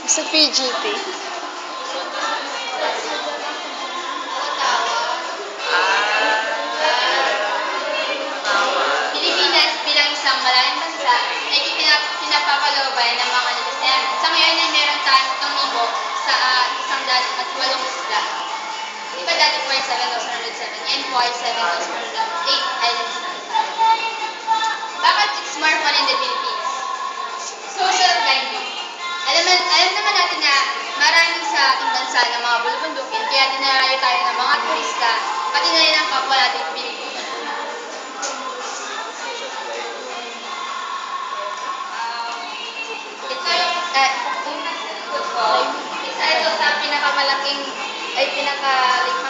Sa PGP. Pilipinas bilang isang malaking bansa ay pinapapalooban ng mga kalalasayan. Sa ngayon ay meron tayong 1,008 isla. Di ba dati po ay 7,107? Ngayon po ay 7,108 islands na tayo. Bakit it's more fun in the Philippines? Social climbing. Alam naman natin na maraming sa ating bansa ng mga bulubundukin, kaya dinarayo tayo ng mga turista, pati na rin ang kapwa nating Pilipino. Isa ito sa pinakalikhang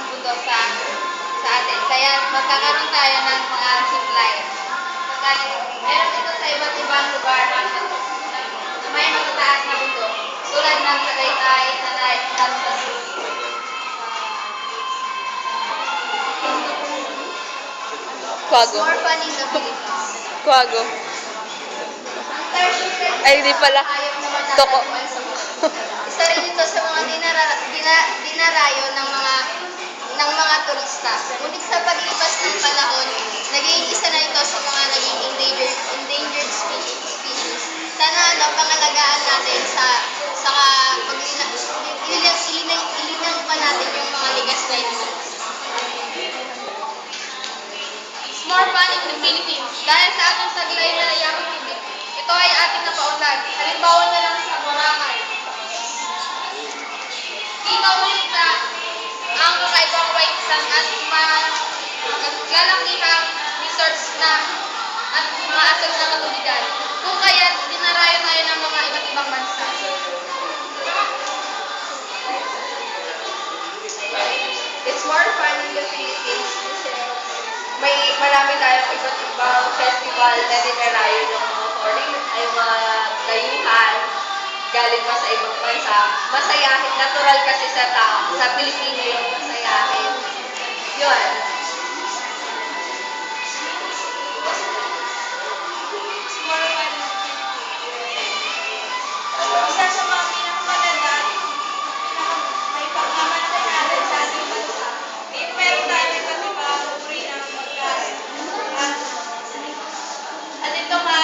mundo sa atin. Kaya magkakaroon tayo ng mga zipline. Meron ito sa iba't ibang lugar na may matataas na mundo. Tulad ng Tagaytay, Tanay, Santa Cruz. Quago. More fun in the Philippines. Quago. Ang tertiary Ay, di pala. hayop na matatagpuan Toko. sa mundo. Isa rin ito sa mga dinarayo ng mga turista. Ngunit sa paglipas ng panahon, naging isa na ito sa mga naging endangered species. Sana pangalagaan natin ilinang pa natin yung mga ligas na ito. It's more fun in the Philippines. Dahil sa ating saglay na layakong tubig, ito ay ating napaunlad. Halimbawa na lang sa Boracay. Dito ulit na ang kakaibang white sand at lalakihang resorts na at maasag na katubigan. Kung kaya dinarayo tayo ng mga iba't ibang bansa. It's more fun in the Philippines kasi marami tayong iba't ibang festival na dinarayo ng mga foreign ay mga dayuhan galing pa sa ibang bansa. Masayahin, natural kasi sa tao. Sa Pilipino yung masayahin. Yun. Isa sa mga pinakamaganda at may pagmamalaki natin sa ating bansa. Ngayon meron tayo iba't ibang uri ng pagkain. At ito nga,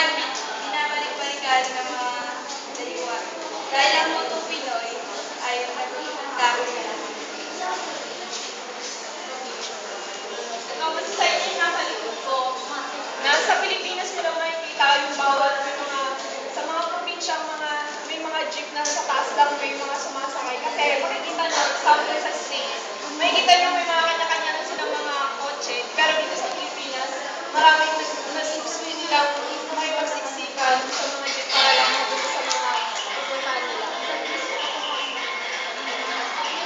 binabalik-balikan ng mga dayuhan. Dahil ang motto Pinoy ay nagkakaroon na lang. Ito, masasay niyo yung nasa likod ko. Nasa Pilipinas ko lang makikita yung bawat sa mga probinsyang may mga jeep na sa taas lang may mga sumasakay. Kasi makikita nyo, example sa States, makikita nyo may mga kanya-kanya na silang mga kotse. Pero dito sa Pilipinas, maraming nasusuin nilang makipagsiksikan sa mga jeep para lang mabuto sa mga pupuntahan nila.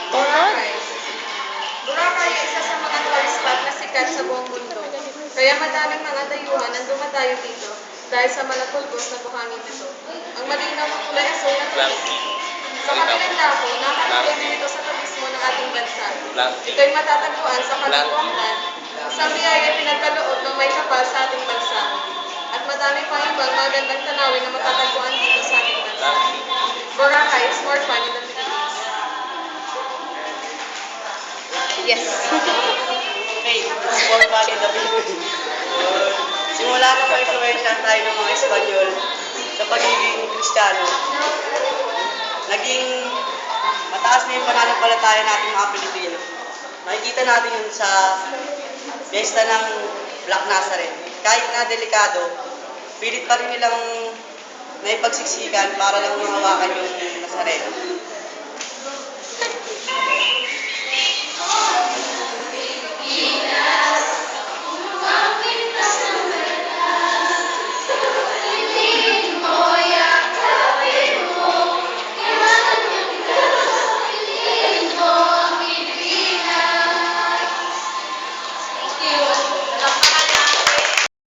Boracay. Boracay ay isa sa mga tourist spot na sikat sa buong mundo. Kaya madaming mga dayuhan ang dumadayo dito dahil sa malapulbos na buhangin nito. Ang malinaw na kulay asul na tubig. Sa kabilang dako, nakakatuloy din ito sa turismo ng ating bansa. Ito'y matatagpuan sa Kalimutan. Isang biyaya pinagkaloob ng may kapal sa ating bansa. At madami pang ibang magandang tanawin na matatagpuan dito sa ating bansa. Boracay is more fun in the Philippines. Yes. Okay, more fun in the Philippines. Simula nung may influensya tayo ng mga Espanyol sa pagiging Kristiyano, naging mataas na yung pananampalataya natin mga Pilipino. Makikita natin yun sa fiesta ng Black Nazareth. Kahit na delikado, pilit pa rin nilang naipagsiksikan para lang mahawakan yung Nazareth.